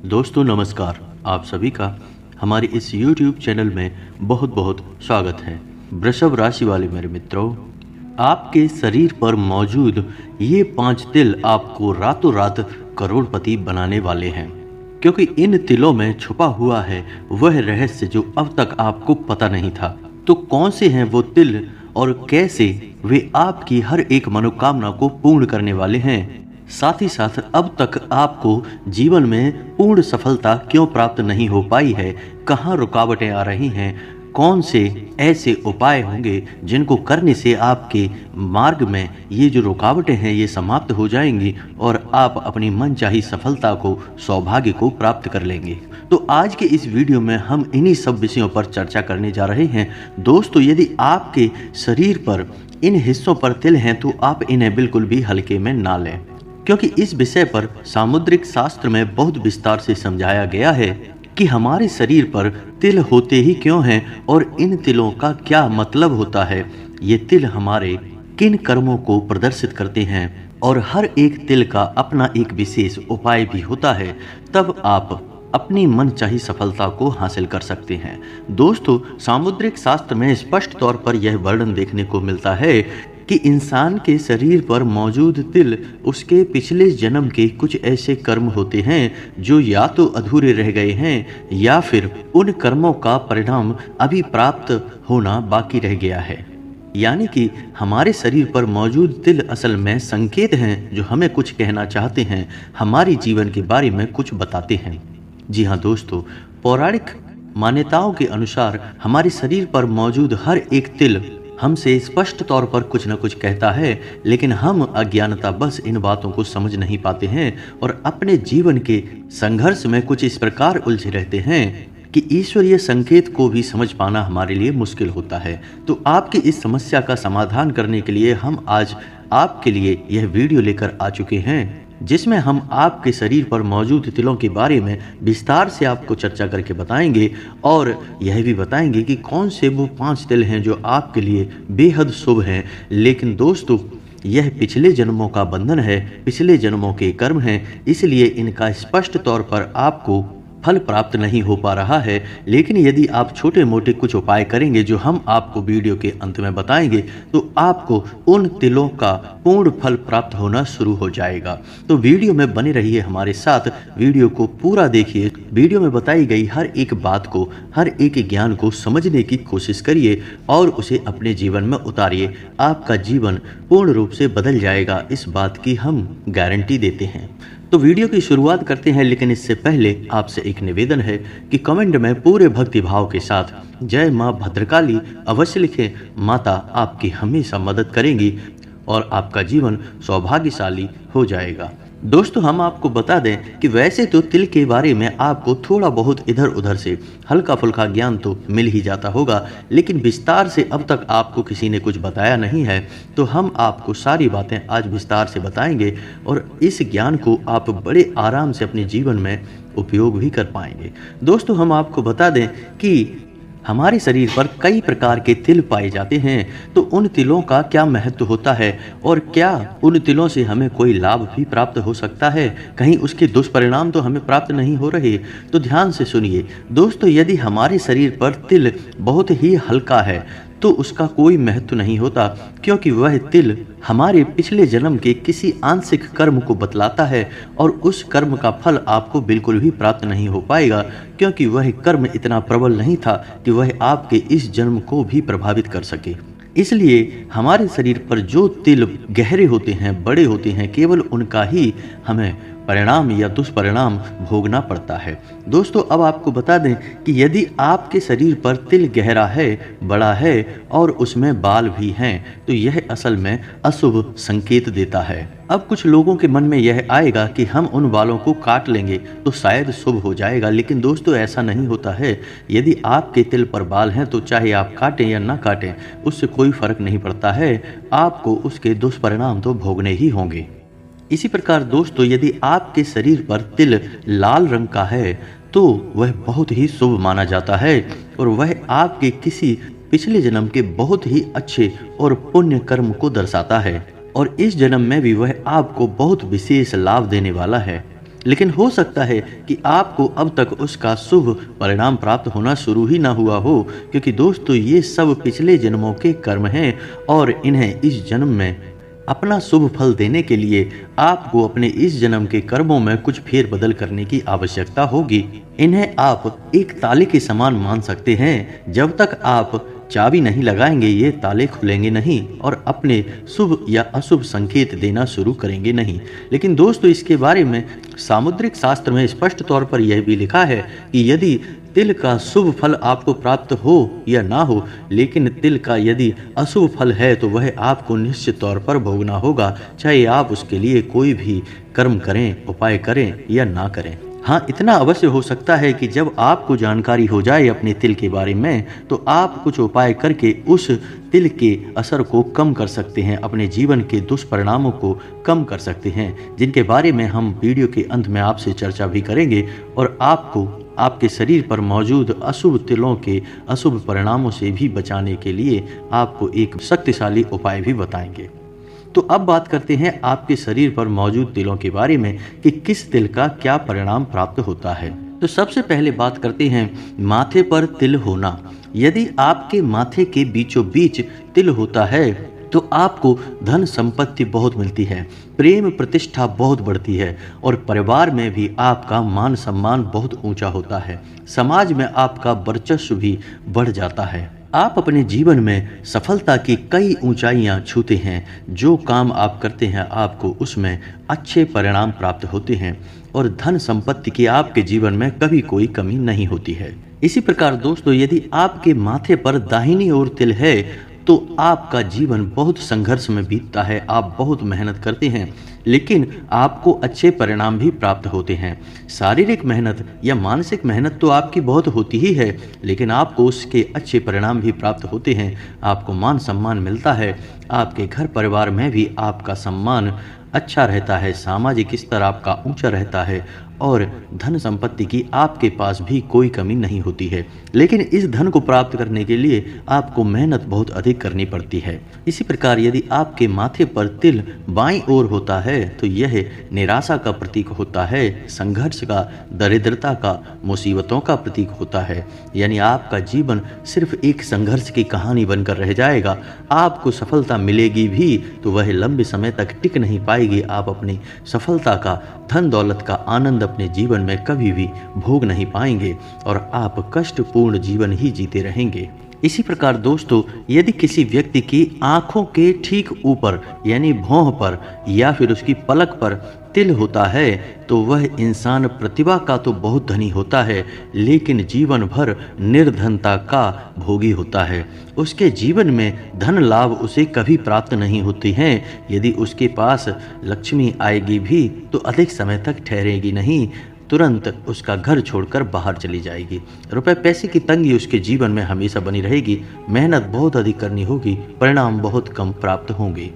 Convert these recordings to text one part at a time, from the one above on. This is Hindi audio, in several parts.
दोस्तों नमस्कार। आप सभी का हमारे इस YouTube चैनल में बहुत बहुत स्वागत है। वृषभ राशि वाले मेरे मित्रों, आपके शरीर पर मौजूद ये 5 तिल आपको रातों रात करोड़पति बनाने वाले हैं, क्योंकि इन तिलों में छुपा हुआ है वह रहस्य जो अब तक आपको पता नहीं था। तो कौन से हैं वो तिल और कैसे वे आपकी हर एक मनोकामना को पूर्ण करने वाले हैं? साथ ही साथ अब तक आपको जीवन में पूर्ण सफलता क्यों प्राप्त नहीं हो पाई है, कहाँ रुकावटें आ रही हैं, कौन से ऐसे उपाय होंगे जिनको करने से आपके मार्ग में ये जो रुकावटें हैं ये समाप्त हो जाएंगी और आप अपनी मनचाही सफलता को, सौभाग्य को प्राप्त कर लेंगे। तो आज के इस वीडियो में हम इन्हीं सब विषयों पर चर्चा करने जा रहे हैं। दोस्तों, यदि आपके शरीर पर इन हिस्सों पर तिल हैं तो आप इन्हें बिल्कुल भी हल्के में ना लें, क्योंकि इस विषय पर सामुद्रिक शास्त्र में बहुत विस्तार से समझाया गया है कि हमारे शरीर पर तिल होते ही क्यों हैं और इन तिलों का क्या मतलब होता है। ये तिल हमारे किन कर्मों को प्रदर्शित करते हैं और हर एक तिल का अपना एक विशेष उपाय भी होता है, तब आप अपनी मनचाही सफलता को हासिल कर सकते हैं। दोस्तों, सामुद्रिक शास्त्र में स्पष्ट तौर पर यह वर्णन देखने को मिलता है कि इंसान के शरीर पर मौजूद तिल उसके पिछले जन्म के कुछ ऐसे कर्म होते हैं जो या तो अधूरे रह गए हैं या फिर उन कर्मों का परिणाम अभी प्राप्त होना बाकी रह गया है। यानी कि हमारे शरीर पर मौजूद तिल असल में संकेत हैं जो हमें कुछ कहना चाहते हैं, हमारी जीवन के बारे में कुछ बताते हैं। जी हाँ दोस्तों, पौराणिक मान्यताओं के अनुसार हमारे शरीर पर मौजूद हर एक तिल हमसे स्पष्ट तौर पर कुछ न कुछ कहता है, लेकिन हम अज्ञानता बस इन बातों को समझ नहीं पाते हैं और अपने जीवन के संघर्ष में कुछ इस प्रकार उलझे रहते हैं कि ईश्वरीय संकेत को भी समझ पाना हमारे लिए मुश्किल होता है। तो आपकी इस समस्या का समाधान करने के लिए हम आज आपके लिए यह वीडियो लेकर आ चुके हैं, जिसमें हम आपके शरीर पर मौजूद तिलों के बारे में विस्तार से आपको चर्चा करके बताएंगे और यह भी बताएंगे कि कौन से वो 5 तिल हैं जो आपके लिए बेहद शुभ हैं। लेकिन दोस्तों, यह पिछले जन्मों का बंधन है, पिछले जन्मों के कर्म हैं, इसलिए इनका स्पष्ट तौर पर आपको फल प्राप्त नहीं हो पा रहा है। लेकिन यदि आप छोटे मोटे कुछ उपाय करेंगे जो हम आपको वीडियो के अंत में बताएंगे, तो आपको उन तिलों का पूर्ण फल प्राप्त होना शुरू हो जाएगा। तो वीडियो में बने रहिए हमारे साथ, वीडियो को पूरा देखिए। वीडियो में बताई गई हर एक बात को, हर एक ज्ञान को समझने की कोशिश करिए और उसे अपने जीवन में उतारिए। आपका जीवन पूर्ण रूप से बदल जाएगा, इस बात की हम गारंटी देते हैं। तो वीडियो की शुरुआत करते हैं, लेकिन इससे पहले आपसे एक निवेदन है कि कमेंट में पूरे भक्ति भाव के साथ जय माँ भद्रकाली अवश्य लिखें। माता आपकी हमेशा मदद करेंगी और आपका जीवन सौभाग्यशाली हो जाएगा। दोस्तों, हम आपको बता दें कि वैसे तो तिल के बारे में आपको थोड़ा बहुत इधर उधर से हल्का फुल्का ज्ञान तो मिल ही जाता होगा, लेकिन विस्तार से अब तक आपको किसी ने कुछ बताया नहीं है। तो हम आपको सारी बातें आज विस्तार से बताएंगे और इस ज्ञान को आप बड़े आराम से अपने जीवन में उपयोग भी कर पाएंगे। दोस्तों, हम आपको बता दें कि हमारे शरीर पर कई प्रकार के तिल पाए जाते हैं, तो उन तिलों का क्या महत्व होता है और क्या उन तिलों से हमें कोई लाभ भी प्राप्त हो सकता है, कहीं उसके दुष्परिणाम तो हमें प्राप्त नहीं हो रहे। तो ध्यान से सुनिए दोस्तों, यदि हमारे शरीर पर तिल बहुत ही हल्का है तो उसका कोई महत्व नहीं होता, क्योंकि वह तिल हमारे पिछले जन्म के किसी आंशिक कर्म को बतलाता है और उस कर्म का फल आपको बिल्कुल भी प्राप्त नहीं हो पाएगा, क्योंकि वह कर्म इतना प्रबल नहीं था कि वह आपके इस जन्म को भी प्रभावित कर सके। इसलिए हमारे शरीर पर जो तिल गहरे होते हैं, बड़े होते हैं, केवल उनका ही हमें परिणाम या दुष्परिणाम भोगना पड़ता है। दोस्तों, अब आपको बता दें कि यदि आपके शरीर पर तिल गहरा है, बड़ा है और उसमें बाल भी हैं, तो यह असल में अशुभ संकेत देता है। अब कुछ लोगों के मन में यह आएगा कि हम उन बालों को काट लेंगे तो शायद शुभ हो जाएगा, लेकिन दोस्तों ऐसा नहीं होता है। यदि आपके तिल पर बाल हैं तो चाहे आप काटें या ना काटें, उससे कोई फर्क नहीं पड़ता है, आपको उसके दुष्परिणाम तो भोगने ही होंगे। इसी प्रकार दोस्तों, यदि आपके शरीर पर तिल लाल रंग का है तो वह बहुत ही शुभ माना जाता है और वह आपके किसी पिछले जन्म के बहुत ही अच्छे और पुण्य कर्म को दर्शाता है और इस जन्म में भी वह आपको बहुत विशेष लाभ देने वाला है। लेकिन हो सकता है कि आपको अब तक उसका शुभ परिणाम प्राप्त होना शुरू ही ना हुआ हो, क्योंकि दोस्तों ये सब पिछले जन्मों के कर्म हैं और इन्हें इस जन्म में अपना शुभ फल देने के लिए आपको अपने इस जन्म के कर्मों में कुछ फेरबदल करने की आवश्यकता होगी। इन्हें आप एक ताले के समान मान सकते हैं। जब तक आप चाबी नहीं लगाएंगे ये ताले खुलेंगे नहीं और अपने शुभ या अशुभ संकेत देना शुरू करेंगे नहीं। लेकिन दोस्तों इसके बारे में सामुद्रिक शास्त्र में स्पष्ट तौर पर यह भी लिखा है कि यदि तिल का शुभ फल आपको प्राप्त हो या ना हो, लेकिन तिल का यदि अशुभ फल है तो वह आपको निश्चित तौर पर भोगना होगा, चाहे आप उसके लिए कोई भी कर्म करें, उपाय करें या ना करें। हाँ, इतना अवश्य हो सकता है कि जब आपको जानकारी हो जाए अपने तिल के बारे में तो आप कुछ उपाय करके उस तिल के असर को कम कर सकते हैं, अपने जीवन के दुष्परिणामों को कम कर सकते हैं, जिनके बारे में हम वीडियो के अंत में आपसे चर्चा भी करेंगे और आपको आपके शरीर पर मौजूद अशुभ तिलों के अशुभ परिणामों से भी बचाने के लिए आपको एक शक्तिशाली उपाय भी बताएंगे। तो अब बात करते हैं आपके शरीर पर मौजूद तिलों के बारे में कि किस तिल का क्या परिणाम प्राप्त होता है। तो सबसे पहले बात करते हैं माथे पर तिल होना। यदि आपके माथे के बीचों बीच तिल होता है तो आपको धन संपत्ति बहुत मिलती है, प्रेम प्रतिष्ठा बहुत बढ़ती है और परिवार में भी आपका मान सम्मान बहुत ऊंचा होता है। समाज में आपका वर्चस्व भी बढ़ जाता है। आप अपने जीवन में सफलता की कई ऊंचाइयां छूते हैं। जो काम आप करते हैं आपको उसमें अच्छे परिणाम प्राप्त होते हैं और धन संपत्ति की आपके जीवन में कभी कोई कमी नहीं होती है। इसी प्रकार दोस्तों यदि आपके माथे पर दाहिनी ओर तिल है तो आपका जीवन बहुत संघर्ष में बीतता है। आप बहुत मेहनत करते हैं लेकिन आपको अच्छे परिणाम भी प्राप्त होते हैं। शारीरिक मेहनत या मानसिक मेहनत तो आपकी बहुत होती ही है, लेकिन आपको उसके अच्छे परिणाम भी प्राप्त होते हैं। आपको मान सम्मान मिलता है, आपके घर परिवार में भी आपका सम्मान अच्छा रहता है, सामाजिक स्तर आपका ऊंचा रहता है और धन संपत्ति की आपके पास भी कोई कमी नहीं होती है। लेकिन इस धन को प्राप्त करने के लिए आपको मेहनत बहुत अधिक करनी पड़ती है। इसी प्रकार यदि आपके माथे पर तिल बाईं ओर होता है तो यह निराशा का प्रतीक होता है, संघर्ष का, दरिद्रता का, मुसीबतों का प्रतीक होता है। यानी आपका जीवन सिर्फ एक संघर्ष की कहानी बनकर रह जाएगा। आपको सफलता मिलेगी भी तो वह लंबे समय तक टिक नहीं पाएगी। आप अपनी सफलता का, धन दौलत का आनंद अपने जीवन में कभी भी भोग नहीं पाएंगे और आप कष्टपूर्ण जीवन ही जीते रहेंगे। इसी प्रकार दोस्तों यदि किसी व्यक्ति की आंखों के ठीक ऊपर यानी भौं पर या फिर उसकी पलक पर तिल होता है तो वह इंसान प्रतिभा का तो बहुत धनी होता है लेकिन जीवन भर निर्धनता का भोगी होता है। उसके जीवन में धन लाभ उसे कभी प्राप्त नहीं होते हैं। यदि उसके पास लक्ष्मी आएगी भी तो अधिक समय तक ठहरेगी नहीं, तुरंत उसका घर छोड़कर बाहर चली जाएगी। रुपए पैसे की तंगी उसके जीवन में हमेशा बनी रहेगी। मेहनत बहुत अधिक करनी होगी, परिणाम बहुत कम प्राप्त होंगे।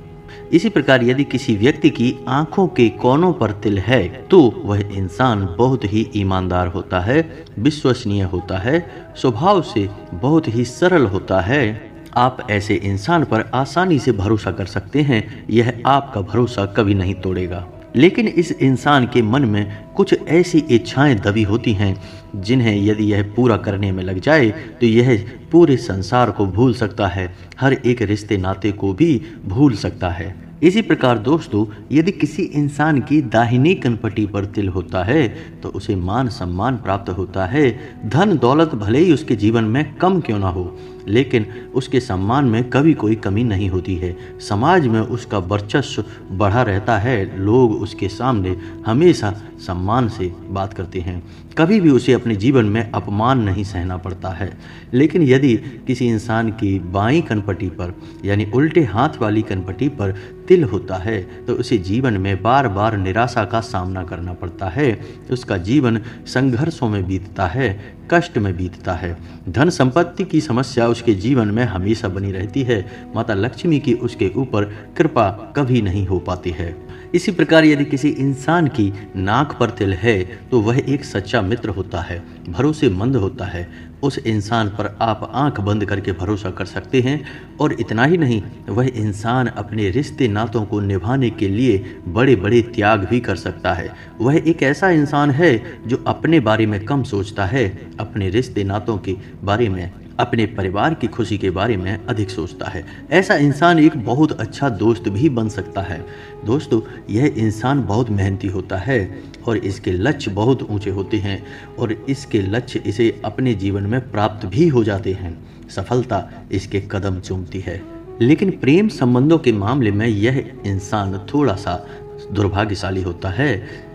इसी प्रकार यदि किसी व्यक्ति की आंखों के कोनों पर तिल है तो वह इंसान बहुत ही ईमानदार होता है, विश्वसनीय होता है, स्वभाव से बहुत ही सरल होता है। आप ऐसे इंसान पर आसानी से भरोसा कर सकते हैं, यह आपका भरोसा कभी नहीं तोड़ेगा। लेकिन इस इंसान के मन में कुछ ऐसी इच्छाएं दबी होती हैं जिन्हें यदि यह पूरा करने में लग जाए तो यह पूरे संसार को भूल सकता है, हर एक रिश्ते नाते को भी भूल सकता है। इसी प्रकार दोस्तों यदि किसी इंसान की दाहिनी कनपटी पर तिल होता है तो उसे मान सम्मान प्राप्त होता है। धन दौलत भले ही उसके जीवन में कम क्यों ना हो लेकिन उसके सम्मान में कभी कोई कमी नहीं होती है। समाज में उसका वर्चस्व बढ़ा रहता है, लोग उसके सामने हमेशा सम्मान से बात करते हैं, कभी भी उसे अपने जीवन में अपमान नहीं सहना पड़ता है। लेकिन यदि किसी इंसान की बाईं कनपटी पर यानी उल्टे हाथ वाली कनपटी पर तिल होता है तो उसे जीवन में बार बार निराशा का सामना करना पड़ता है। उसका जीवन संघर्षों में बीतता है, कष्ट में बीतता है। धन संपत्ति की समस्या उसके जीवन में हमेशा बनी रहती है। माता लक्ष्मी की उसके ऊपर कृपा कभी नहीं हो पाती है। इसी प्रकार यदि किसी इंसान की नाक पर तिल है तो वह एक सच्चा मित्र होता है, भरोसेमंद होता है, उस इंसान पर आप आंख बंद करके भरोसा कर सकते हैं। और इतना ही नहीं, वह इंसान अपने रिश्ते नातों को निभाने के लिए बड़े बड़े त्याग भी कर सकता है। वह एक ऐसा इंसान है जो अपने बारे में कम सोचता है, अपने रिश्ते नातों के बारे में, अपने परिवार की खुशी के बारे में अधिक सोचता है। ऐसा इंसान एक बहुत अच्छा दोस्त भी बन सकता है। दोस्तों, यह इंसान बहुत मेहनती होता है और इसके लक्ष्य बहुत ऊंचे होते हैं और इसके लक्ष्य इसे अपने जीवन में प्राप्त भी हो जाते हैं। सफलता इसके कदम चूमती है। लेकिन प्रेम संबंधों के मामले में यह इंसान थोड़ा सा दुर्भाग्यशाली होता है।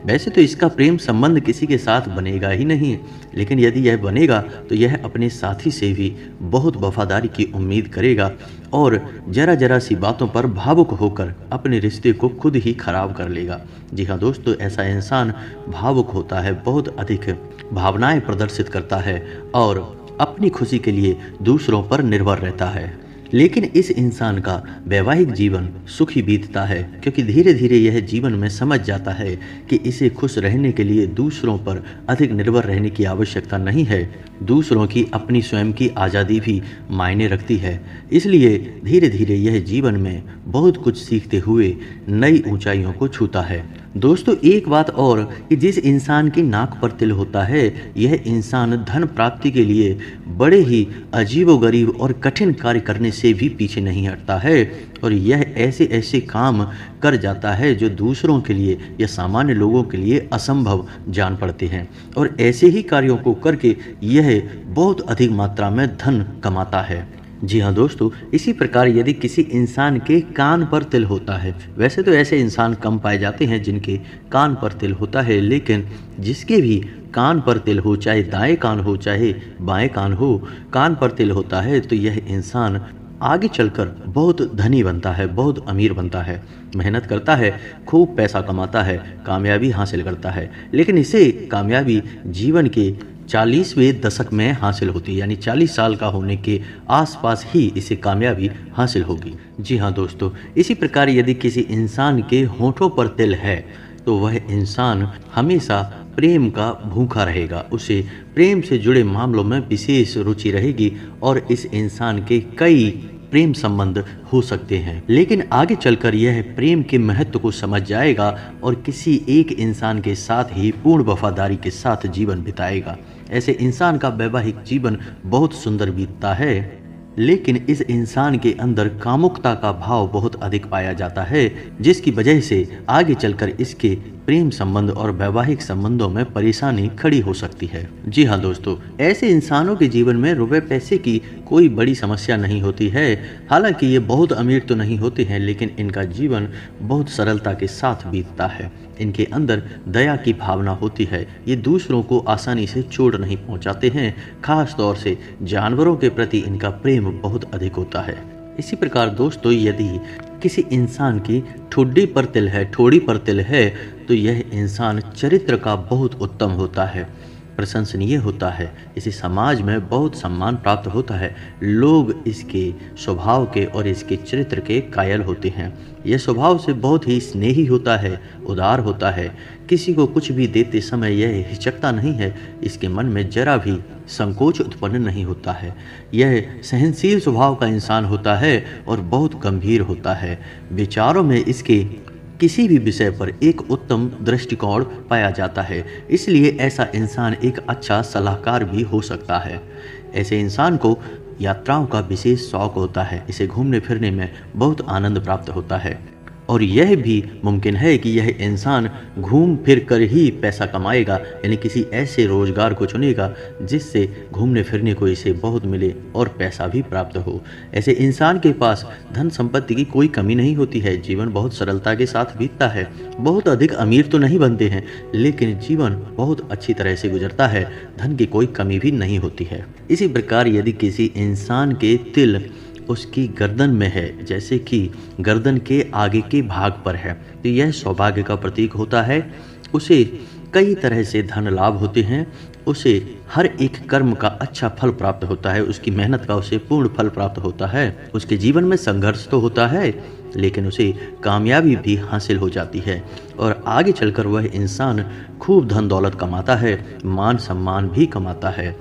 वैसे तो इसका प्रेम संबंध किसी के साथ बनेगा ही नहीं, लेकिन यदि यह बनेगा तो यह अपने साथी से भी बहुत वफादारी की उम्मीद करेगा और जरा जरा सी बातों पर भावुक होकर अपने रिश्ते को खुद ही खराब कर लेगा। जी हाँ दोस्तों, ऐसा इंसान भावुक होता है, बहुत अधिक भावनाएं प्रदर्शित करता है और अपनी खुशी के लिए दूसरों पर निर्भर रहता है। लेकिन इस इंसान का वैवाहिक जीवन सुखी बीतता है, क्योंकि धीरे धीरे यह जीवन में समझ जाता है कि इसे खुश रहने के लिए दूसरों पर अधिक निर्भर रहने की आवश्यकता नहीं है। दूसरों की अपनी स्वयं की आज़ादी भी मायने रखती है। इसलिए धीरे धीरे यह जीवन में बहुत कुछ सीखते हुए नई ऊंचाइयों को छूता है। दोस्तों, एक बात और कि जिस इंसान की नाक पर तिल होता है, यह इंसान धन प्राप्ति के लिए बड़े ही अजीबोगरीब और कठिन कार्य करने से भी पीछे नहीं हटता है और यह ऐसे ऐसे काम कर जाता है जो दूसरों के लिए या सामान्य लोगों के लिए असंभव जान पड़ते हैं और ऐसे ही कार्यों को करके यह बहुत अधिक मात्रा में धन कमाता है। जी हाँ दोस्तों, इसी प्रकार यदि किसी इंसान के कान पर तिल होता है, वैसे तो ऐसे इंसान कम पाए जाते हैं जिनके कान पर तिल होता है, लेकिन जिसके भी कान पर तिल हो, चाहे दाएं कान हो चाहे बाएं कान हो, कान पर तिल होता है तो यह इंसान आगे चलकर बहुत धनी बनता है, बहुत अमीर बनता है, मेहनत करता है, खूब पैसा कमाता है, कामयाबी हासिल करता है। लेकिन इसे कामयाबी जीवन के 40वें दशक में हासिल होती है, यानी 40 साल का होने के आसपास ही इसे कामयाबी हासिल होगी। जी हाँ दोस्तों, इसी प्रकार यदि किसी इंसान के होठों पर तिल है तो वह इंसान हमेशा प्रेम का भूखा रहेगा, उसे प्रेम से जुड़े मामलों में विशेष रुचि रहेगी और इस इंसान के कई प्रेम संबंध हो सकते हैं। लेकिन आगे चलकर यह प्रेम के महत्व को समझ जाएगा और किसी एक इंसान के साथ ही पूर्ण वफादारी के साथ जीवन बिताएगा। ऐसे इंसान का वैवाहिक जीवन बहुत सुंदर बीतता है, लेकिन इस इंसान के अंदर कामुकता का भाव बहुत अधिक पाया जाता है, जिसकी वजह से आगे चलकर इसके प्रेम संबंध और वैवाहिक संबंधों में परेशानी खड़ी हो सकती है। जी हाँ दोस्तों, ऐसे इंसानों के जीवन में रुपए पैसे की कोई बड़ी समस्या नहीं होती है। हालांकि ये बहुत अमीर तो नहीं होते हैं, लेकिन इनका जीवन बहुत सरलता के साथ बीतता है। इनके अंदर दया की भावना होती है, ये दूसरों को आसानी से चोट नहीं पहुंचाते हैं। खास तौर से जानवरों के प्रति इनका प्रेम बहुत अधिक होता है। इसी प्रकार दोस्तों, यदि किसी इंसान की ठोड़ी पर तिल है तो यह इंसान चरित्र का बहुत उत्तम होता है, प्रशंसनीय होता है, इसे समाज में बहुत सम्मान प्राप्त होता है। लोग इसके स्वभाव के और इसके चरित्र के कायल होते हैं। यह स्वभाव से बहुत ही स्नेही होता है, उदार होता है, किसी को कुछ भी देते समय यह हिचकता नहीं है, इसके मन में जरा भी संकोच उत्पन्न नहीं होता है। यह सहनशील स्वभाव का इंसान होता है और बहुत गंभीर होता है। विचारों में इसके किसी भी विषय पर एक उत्तम दृष्टिकोण पाया जाता है, इसलिए ऐसा इंसान एक अच्छा सलाहकार भी हो सकता है। ऐसे इंसान को यात्राओं का विशेष शौक होता है, इसे घूमने फिरने में बहुत आनंद प्राप्त होता है और यह भी मुमकिन है कि यह इंसान घूम फिर कर ही पैसा कमाएगा, यानी किसी ऐसे रोजगार को चुनेगा जिससे घूमने फिरने को इसे बहुत मिले और पैसा भी प्राप्त हो। ऐसे इंसान के पास धन संपत्ति की कोई कमी नहीं होती है, जीवन बहुत सरलता के साथ बीतता है। बहुत अधिक अमीर तो नहीं बनते हैं, लेकिन जीवन बहुत अच्छी तरह से गुजरता है, धन की कोई कमी भी नहीं होती है। इसी प्रकार यदि किसी इंसान के तिल उसकी गर्दन में है, जैसे कि गर्दन के आगे के भाग पर है, तो यह सौभाग्य का प्रतीक होता है। उसे कई तरह से धन लाभ होते हैं, उसे हर एक कर्म का अच्छा फल प्राप्त होता है, उसकी मेहनत का उसे पूर्ण फल प्राप्त होता है। उसके जीवन में संघर्ष तो होता है, लेकिन उसे कामयाबी भी हासिल हो जाती है और आगे चलकर वह इंसान खूब धन दौलत कमाता है, मान सम्मान भी कमाता है।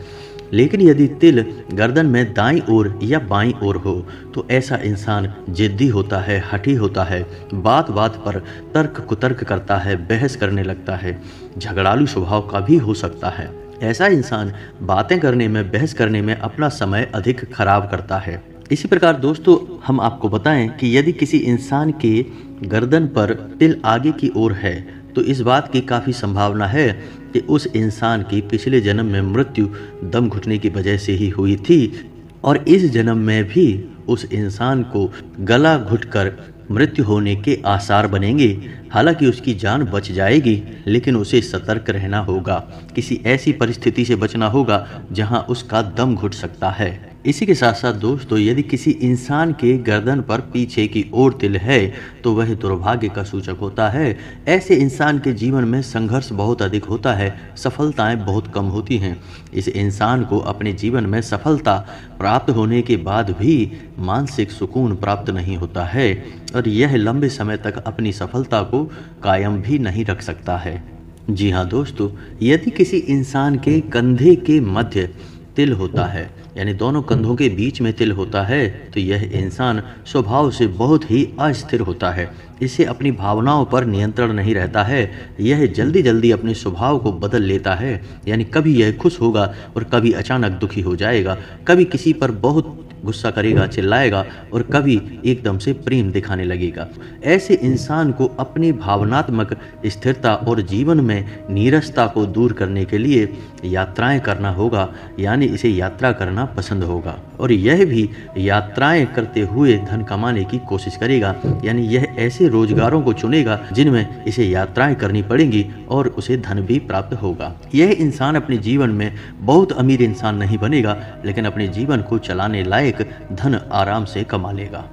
लेकिन यदि तिल गर्दन में दाईं ओर या बाईं ओर हो तो ऐसा इंसान जिद्दी होता है, हठी होता है, बात बात पर तर्क कुतर्क करता है, बहस करने लगता है, झगड़ालू स्वभाव का भी हो सकता है। ऐसा इंसान बातें करने में, बहस करने में अपना समय अधिक खराब करता है। इसी प्रकार दोस्तों, हम आपको बताएं कि यदि किसी इंसान के गर्दन पर तिल आगे की ओर है तो इस बात की काफ़ी संभावना है कि उस इंसान की पिछले जन्म में मृत्यु दम घुटने की वजह से ही हुई थी और इस जन्म में भी उस इंसान को गला घुटकर मृत्यु होने के आसार बनेंगे। हालांकि उसकी जान बच जाएगी, लेकिन उसे सतर्क रहना होगा। किसी ऐसी परिस्थिति से बचना होगा जहां उसका दम घुट सकता है। इसी के साथ साथ दोस्तों, यदि किसी इंसान के गर्दन पर पीछे की ओर तिल है तो वह दुर्भाग्य का सूचक होता है। ऐसे इंसान के जीवन में संघर्ष बहुत अधिक होता है, सफलताएं बहुत कम होती हैं। इस इंसान को अपने जीवन में सफलता प्राप्त होने के बाद भी मानसिक सुकून प्राप्त नहीं होता है और यह लंबे समय तक अपनी सफलता को कायम भी नहीं रख सकता है। जी हाँ दोस्तों, यदि किसी इंसान के कंधे के मध्य तिल होता है, यानी दोनों कंधों के बीच में तिल होता है, तो यह इंसान स्वभाव से बहुत ही अस्थिर होता है। इसे अपनी भावनाओं पर नियंत्रण नहीं रहता है। यह जल्दी जल्दी अपने स्वभाव को बदल लेता है, यानी कभी यह खुश होगा और कभी अचानक दुखी हो जाएगा, कभी किसी पर बहुत गुस्सा करेगा, चिल्लाएगा और कभी एकदम से प्रेम दिखाने लगेगा। ऐसे इंसान को अपनी भावनात्मक स्थिरता और जीवन में नीरसता को दूर करने के लिए यात्राएं करना होगा, यानी इसे यात्रा करना पसंद होगा और यह भी यात्राएं करते हुए धन कमाने की कोशिश करेगा, यानी यह ऐसे रोजगारों को चुनेगा जिनमें इसे यात्राएं करनी पड़ेंगी और उसे धन भी प्राप्त होगा। यह इंसान अपने जीवन में बहुत अमीर इंसान नहीं बनेगा, लेकिन अपने जीवन को चलाने लायक धन आराम से कमा लेगा।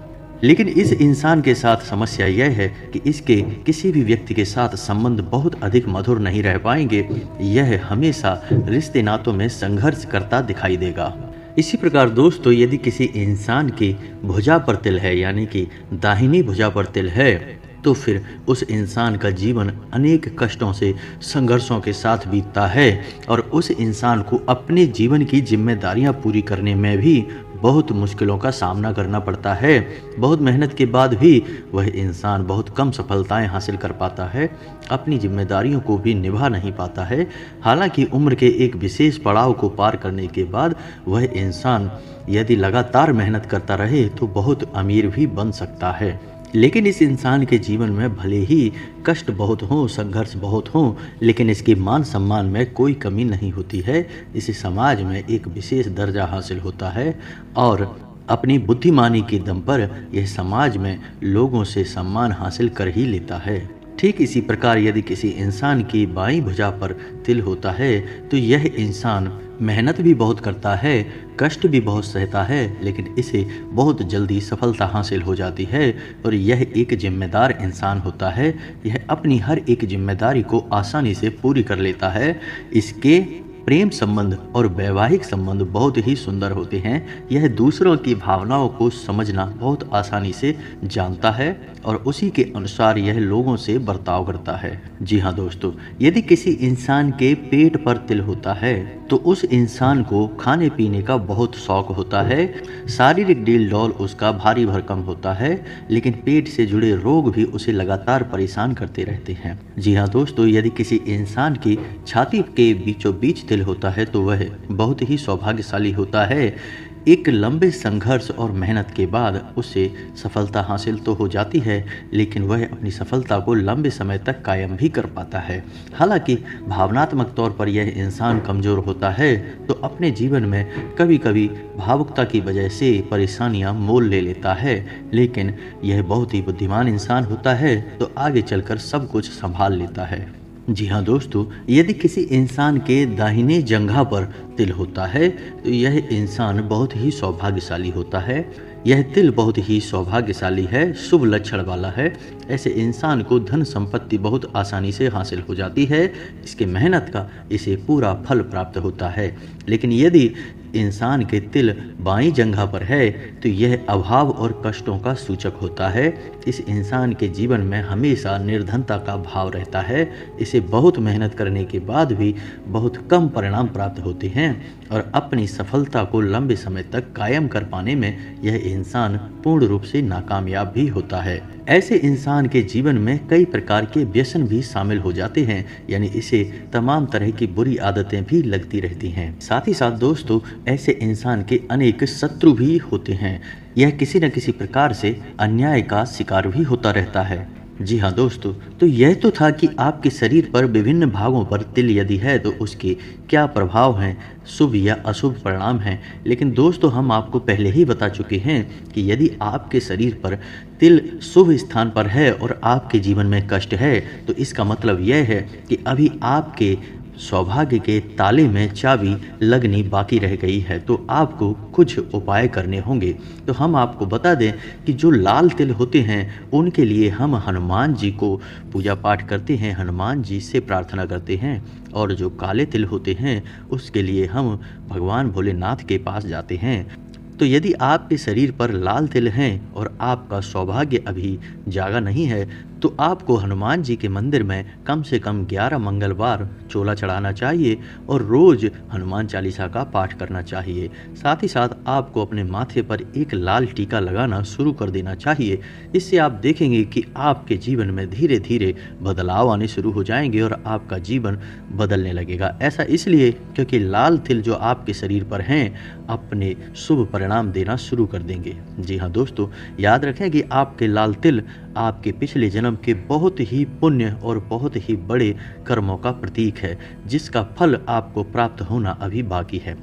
लेकिन इस इंसान के साथ समस्या यह है कि इसके किसी भी व्यक्ति के साथ संबंध बहुत अधिक मधुर नहीं रह पाएंगे। यह हमेशा रिश्ते नातों में संघर्ष करता दिखाई देगा। इसी प्रकार दोस्तों, यदि किसी इंसान की भुजा पर तिल है, यानी कि दाहिनी भुजा पर तिल है, तो फिर उस इंसान का जीवन अनेक कष्टों से, संघर्षों के साथ बीतता है और उस इंसान को अपने जीवन की जिम्मेदारियां पूरी करने में भी बहुत मुश्किलों का सामना करना पड़ता है। बहुत मेहनत के बाद भी वह इंसान बहुत कम सफलताएं हासिल कर पाता है, अपनी जिम्मेदारियों को भी निभा नहीं पाता है। हालांकि उम्र के एक विशेष पड़ाव को पार करने के बाद वह इंसान यदि लगातार मेहनत करता रहे तो बहुत अमीर भी बन सकता है। लेकिन इस इंसान के जीवन में भले ही कष्ट बहुत हों, संघर्ष बहुत हों, लेकिन इसके मान सम्मान में कोई कमी नहीं होती है। इसे समाज में एक विशेष दर्जा हासिल होता है और अपनी बुद्धिमानी के दम पर यह समाज में लोगों से सम्मान हासिल कर ही लेता है। ठीक इसी प्रकार यदि किसी इंसान की बाईं भुजा पर तिल होता है तो यह इंसान मेहनत भी बहुत करता है, कष्ट भी बहुत सहता है, लेकिन इसे बहुत जल्दी सफलता हासिल हो जाती है और यह एक जिम्मेदार इंसान होता है। यह अपनी हर एक जिम्मेदारी को आसानी से पूरी कर लेता है। इसके प्रेम संबंध और वैवाहिक संबंध बहुत ही सुंदर होते हैं। यह दूसरों की भावनाओं को समझना बहुत आसानी से जानता है और उसी के अनुसार यह लोगों से बर्ताव करता है। जी हाँ दोस्तों, यदि किसी इंसान के पेट पर तिल होता है तो उस इंसान को खाने पीने का बहुत शौक होता है। शारीरिक डील डॉल उसका भारी भरकम होता है, लेकिन पेट से जुड़े रोग भी उसे लगातार परेशान करते रहते हैं। जी हाँ दोस्तों, यदि किसी इंसान की छाती के बीचों बीच तिल होता है तो वह बहुत ही सौभाग्यशाली होता है। एक लंबे संघर्ष और मेहनत के बाद उसे सफलता हासिल तो हो जाती है, लेकिन वह अपनी सफलता को लंबे समय तक कायम भी कर पाता है। हालांकि भावनात्मक तौर पर यह इंसान कमज़ोर होता है तो अपने जीवन में कभी कभी भावुकता की वजह से परेशानियां मोल ले लेता है, लेकिन यह बहुत ही बुद्धिमान इंसान होता है तो आगे चलकर सब कुछ संभाल लेता है। जी हाँ दोस्तों, यदि किसी इंसान के दाहिने जंघा पर तिल होता है तो यह इंसान बहुत ही सौभाग्यशाली होता है। यह तिल बहुत ही सौभाग्यशाली है, शुभ लक्षण वाला है। ऐसे इंसान को धन संपत्ति बहुत आसानी से हासिल हो जाती है। इसके मेहनत का इसे पूरा फल प्राप्त होता है। लेकिन यदि इंसान के तिल बाईं जंघा पर है तो यह अभाव और कष्टों का सूचक होता है। इस इंसान के जीवन में हमेशा निर्धनता का भाव रहता है। इसे बहुत मेहनत करने के बाद भी बहुत कम परिणाम प्राप्त होते हैं और अपनी सफलता को लंबे समय तक कायम कर पाने में यह इंसान पूर्ण रूप से नाकामयाब भी होता है। ऐसे इंसान के जीवन में कई प्रकार के व्यसन भी शामिल हो जाते हैं, यानी इसे तमाम तरह की बुरी आदतें भी लगती रहती हैं। साथ ही साथ दोस्तों, ऐसे इंसान के अनेक शत्रु भी होते हैं। यह किसी न किसी प्रकार से अन्याय का शिकार भी होता रहता है। जी हाँ दोस्तों, तो यह तो था कि आपके शरीर पर विभिन्न भागों पर तिल यदि है तो उसके क्या प्रभाव हैं, शुभ या अशुभ परिणाम हैं। लेकिन दोस्तों, हम आपको पहले ही बता चुके हैं कि यदि आपके शरीर पर तिल शुभ स्थान पर है और आपके जीवन में कष्ट है तो इसका मतलब यह है कि अभी आपके सौभाग्य के ताले में चाबी लगनी बाकी रह गई है, तो आपको कुछ उपाय करने होंगे। तो हम आपको बता दें कि जो लाल तिल होते हैं उनके लिए हम हनुमान जी को पूजा पाठ करते हैं, हनुमान जी से प्रार्थना करते हैं। और जो काले तिल होते हैं उसके लिए हम भगवान भोलेनाथ के पास जाते हैं। तो यदि आपके शरीर पर लाल तिल हैं और आपका सौभाग्य अभी जागा नहीं है तो आपको हनुमान जी के मंदिर में कम से कम 11 मंगलवार चोला चढ़ाना चाहिए और रोज़ हनुमान चालीसा का पाठ करना चाहिए। साथ ही साथ आपको अपने माथे पर एक लाल टीका लगाना शुरू कर देना चाहिए। इससे आप देखेंगे कि आपके जीवन में धीरे धीरे बदलाव आने शुरू हो जाएंगे और आपका जीवन बदलने लगेगा। ऐसा इसलिए क्योंकि लाल तिल जो आपके शरीर पर हैं अपने शुभ परिणाम देना शुरू कर देंगे। जी हाँ दोस्तों, याद रखें कि आपके लाल तिल आपके पिछले जन्म के बहुत ही पुण्य और बहुत ही बड़े कर्मों का प्रतीक है, जिसका फल आपको प्राप्त होना अभी बाकी है।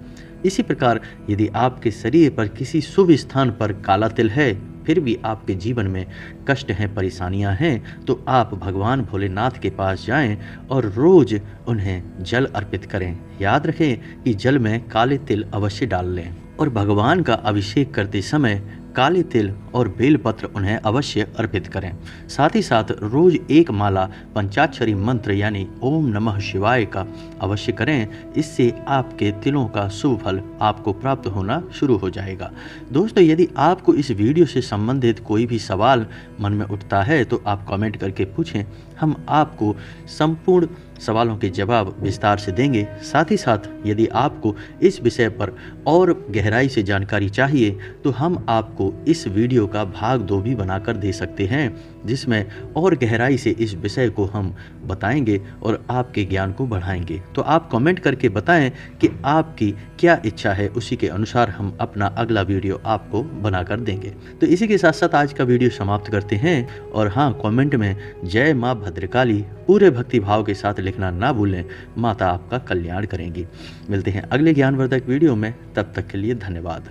इसी प्रकार यदि आपके शरीर पर किसी शुभ स्थान पर काला तिल है फिर भी आपके जीवन में कष्ट हैं, परेशानियां हैं, तो आप भगवान भोलेनाथ के पास जाएं और रोज उन्हें जल अर्पित करें। याद रखें कि जल में काले तिल अवश्य डाल लें और भगवान का अभिषेक करते समय काले तिल और बेलपत्र उन्हें अवश्य अर्पित करें। साथ ही साथ रोज एक माला पंचाक्षरी मंत्र यानी ओम नमः शिवाय का अवश्य करें। इससे आपके तिलों का शुभ फल आपको प्राप्त होना शुरू हो जाएगा। दोस्तों, यदि आपको इस वीडियो से संबंधित कोई भी सवाल मन में उठता है तो आप कमेंट करके पूछें, हम आपको संपूर्ण सवालों के जवाब विस्तार से देंगे। साथ ही साथ यदि आपको इस विषय पर और गहराई से जानकारी चाहिए तो हम आपको इस वीडियो का भाग 2 भी बनाकर दे सकते हैं, जिसमें और गहराई से इस विषय को हम बताएंगे और आपके ज्ञान को बढ़ाएंगे। तो आप कमेंट करके बताएं कि आपकी क्या इच्छा है, उसी के अनुसार हम अपना अगला वीडियो आपको बनाकर देंगे। तो इसी के साथ साथ आज का वीडियो समाप्त करते हैं। और हाँ, कमेंट में जय माँ भद्रकाली पूरे भक्ति भाव के साथ लिखना ना भूलें, माता आपका कल्याण करेंगी। मिलते हैं अगले ज्ञानवर्धक वीडियो में, तब तक के लिए धन्यवाद।